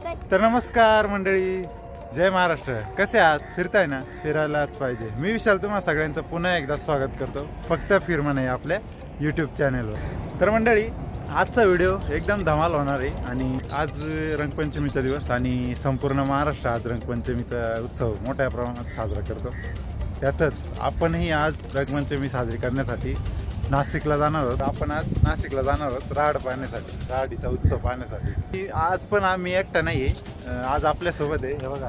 तर नमस्कार मंडळी, जय महाराष्ट्र. कसे आहात? फिरताय ना? फिरायलाच पाहिजे. मी विशाल तुम्हा सगळ्यांचं पुन्हा एकदा स्वागत करतो फक्त फिरमन आहे आपल्या यूट्यूब चॅनलवर. तर मंडळी, आजचा व्हिडिओ एकदम धमाल होणार आहे आणि आज रंगपंचमीचा दिवस आणि संपूर्ण महाराष्ट्र आज रंगपंचमीचा उत्सव मोठ्या प्रमाणात साजरा करतो. त्यातच आपणही आज रंगपंचमी साजरी करण्यासाठी नाशिकला जाणार आहोत. आपण आज नाशिकला जाणार आहोत राहाड पाहण्यासाठी, राहाडीचा उत्सव पाहण्यासाठी. आज पण आम्ही एकटा नाही आहे, आज आपल्यासोबत आहे हे बघा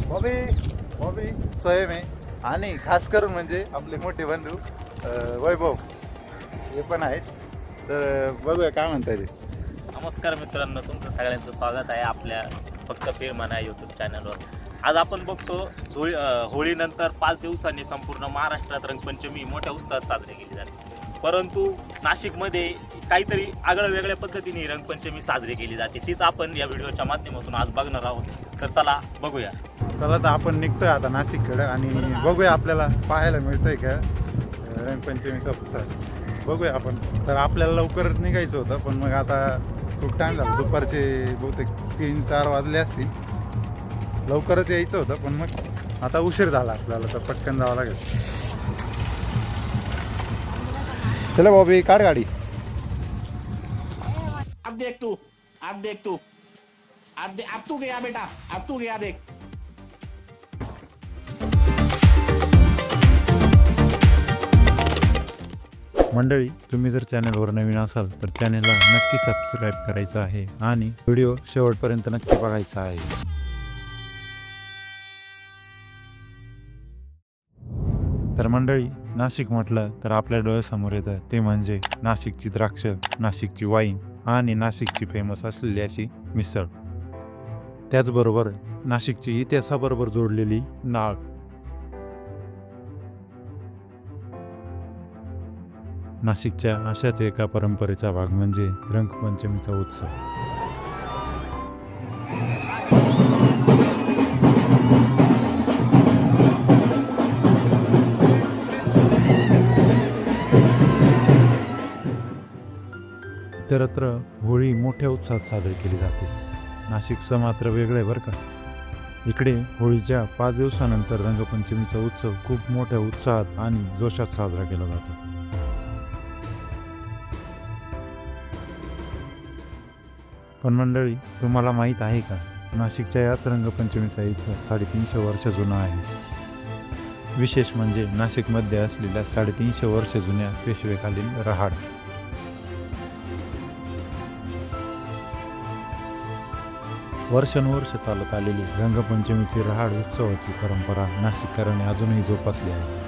बॉबी स्वयं आहे आणि खास करून म्हणजे आपले मोठे बंधू वैभव हे पण आहेत. तर बघूया काय म्हणता ते. नमस्कार मित्रांनो, तुमचं सगळ्यांचं स्वागत आहे आपल्या फक्त फिरमन यूट्यूब चॅनलवर. आज आपण बघतो होळीनंतर 5 दिवसांनी संपूर्ण महाराष्ट्रात रंगपंचमी मोठ्या उत्साहात साजरी केली जाते. परंतु नाशिकमध्ये काहीतरी आगळं वेगळ्या पद्धतीने रंगपंचमी साजरी केली जाते. तीच आपण या व्हिडिओच्या माध्यमातून आज बघणार आहोत. तर चला बघूया. चला तर आपण निघतोय आता नाशिककडे आणि बघूया आपल्याला पाहायला मिळतंय का रंगपंचमीचा उत्सव. बघूया आपण. तर आपल्याला लवकर निघायचं होतं, पण मग आता खूप टाईम झाला. दुपारचे बहुतेक 3-4 वाजले असतील. लवकरच यायचं होतं, पण मग आता उशीर झाला आपल्याला, तर पटकन जावं लागेल. चला बॉबी, काढ गाडी. अब देख तू गया बेटा, अब तू गया देख. मंडळी, तुम्ही जर चॅनलवर नवीन असाल तर चॅनलला नक्की सबस्क्राईब करायचं आहे आणि व्हिडिओ शेवटपर्यंत नक्की बघायचा आहे. तर मंडळी, नाशिक म्हटलं तर आपल्या डोळ्यासमोर येतं ते म्हणजे नाशिकची द्राक्ष, नाशिकची वाईन आणि नाशिकची फेमस असलेली अशी मिसळ. त्याचबरोबर नाशिकची इतिहासाबरोबर जोडलेली नाळ. नाशिकच्या अशाच एका परंपरेचा भाग म्हणजे रंगपंचमीचा उत्सव. इतरत्र होळी मोठ्या उत्साहात साजरी केली जाते. नाशिकचं मात्र वेगळं आहे बरं का. इकडे होळीच्या 5 दिवसानंतर रंगपंचमीचा उत्सव खूप मोठ्या उत्साहात आणि जोशात साजरा केला जातो. पण मंडळी, तुम्हाला माहीत आहे का, नाशिकच्या याच रंगपंचमीचा इतिहास 350 वर्ष जुना आहे. विशेष म्हणजे नाशिकमध्ये असलेल्या 350 वर्ष जुन्या पेशवेकालीन रहाड. वर्षानुवर्ष चालत आलेली रंगपंचमीची रहाड उत्सवाची परंपरा नाशिककरांनी अजूनही जोपासली आहे.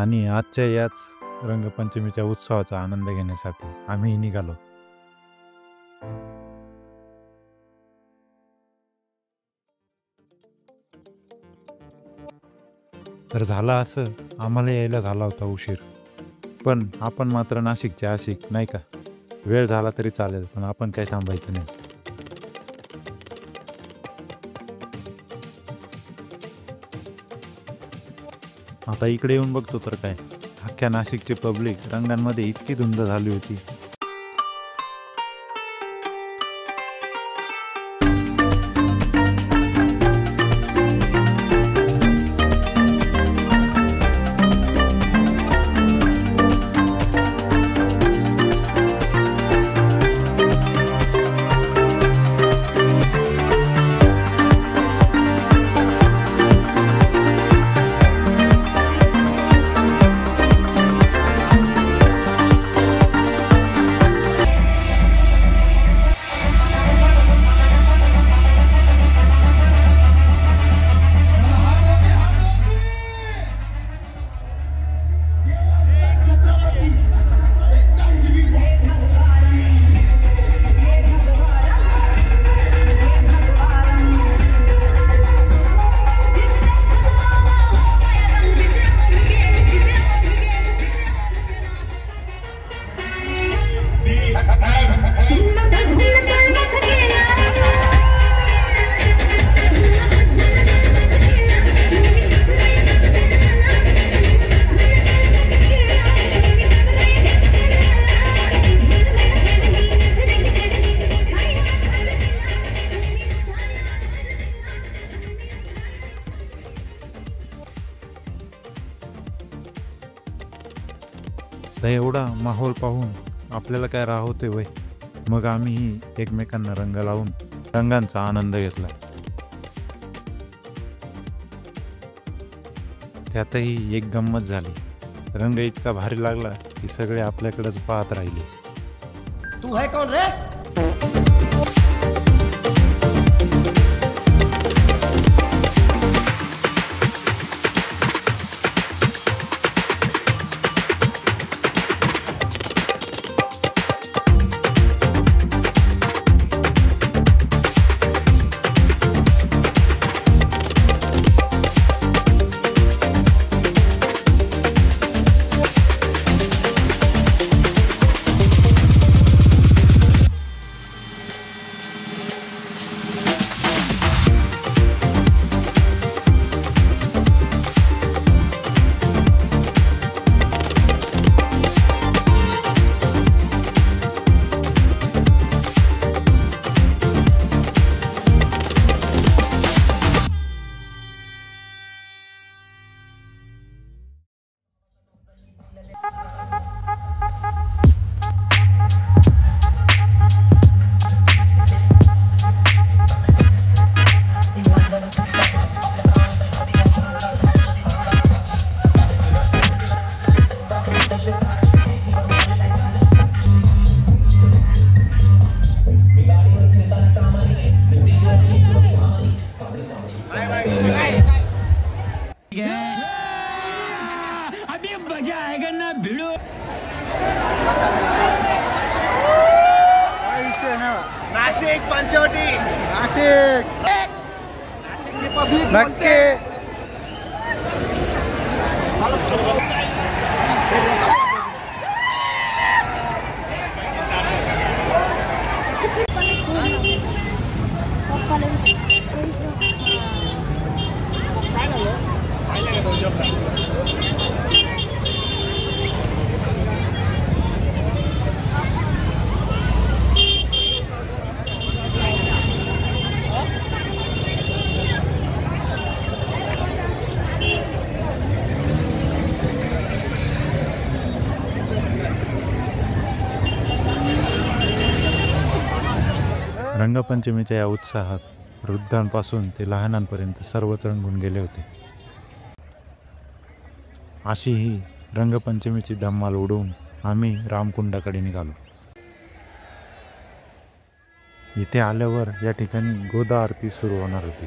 आणि आजच्या याच रंगपंचमीच्या उत्सवाचा आनंद घेण्यासाठी आम्ही निघालो. तर झाला असं, आम्हाला यायला झाला होता उशीर, पण आपण मात्र नाशिकचे आशिक नाही का. वेळ झाला तरी चालेल, पण आपण काही थांबायचं नाही. आता इकडे येऊन बघतो तर काय, अख्ख्या नाशिकची पब्लिक रंगांमध्ये इतकी धुंद झाली होती. तर एवढा माहोल पाहून आपल्याला काय राहते वय, मग आम्हीही एकमेकांना रंग लावून रंगांचा आनंद घेतला. त्यातही एक गंमत झाली. रंग इतका भारी लागला की सगळे आपल्याकडेच पाहत राहिले. तू है कौन रे? अभी मजा आएगा ना भिड़ो. नाशिक पंचवटी. नक्की. रंगपंचमीच्या या उत्साहात वृद्धांपासून ते लहानांपर्यंत सर्वच रंगून गेले होते. अशी ही रंगपंचमीची धम्माल उडवून आम्ही रामकुंडाकडे निघालो. इथे आल्यावर या ठिकाणी गोदा आरती सुरू होणार होती.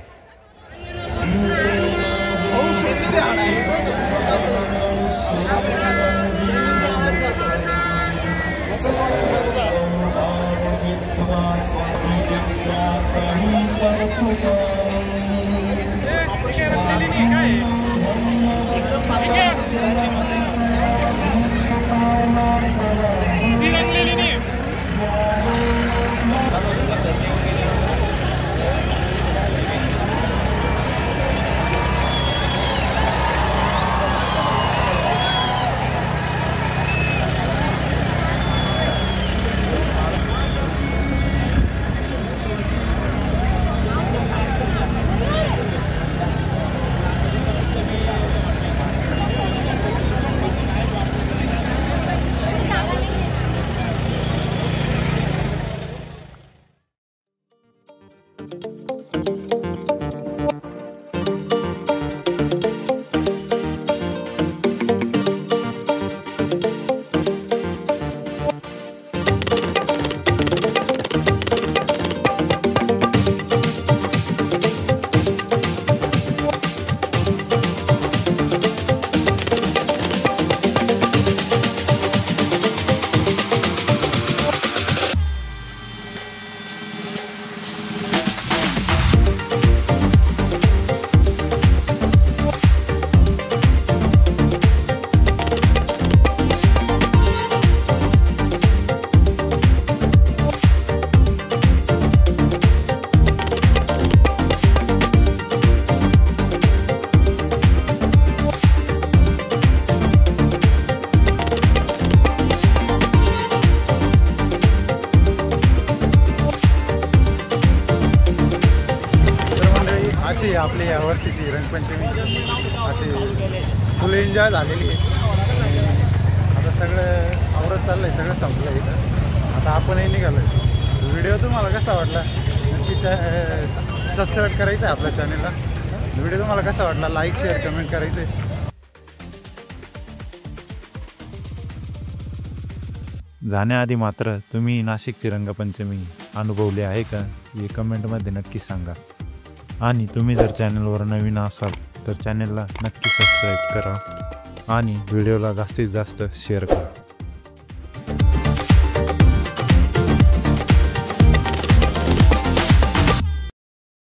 अशी आपली या वर्षीची रंगपंचमी अशी फुल एन्जॉय झालेली आहे. आता सगळं आवरत चाललंय, सगळं संपलं इथं. आता आपणही निघालोय. व्हिडिओ तुम्हाला कसा वाटला नक्की सबस्क्राईब करायचं आहे आपल्या चॅनलला. व्हिडिओ तुम्हाला कसा वाटला लाईक शेअर कमेंट करायचं आहे. जाण्याआधी मात्र तुम्ही नाशिकची रंगपंचमी अनुभवली आहे का हे कमेंटमध्ये नक्की सांगा. आणि तुम्ही जर चॅनलवर नवीन असाल तर चॅनलला नक्की सबस्क्राईब करा आणि व्हिडिओला जास्तीत जास्त शेअर करा.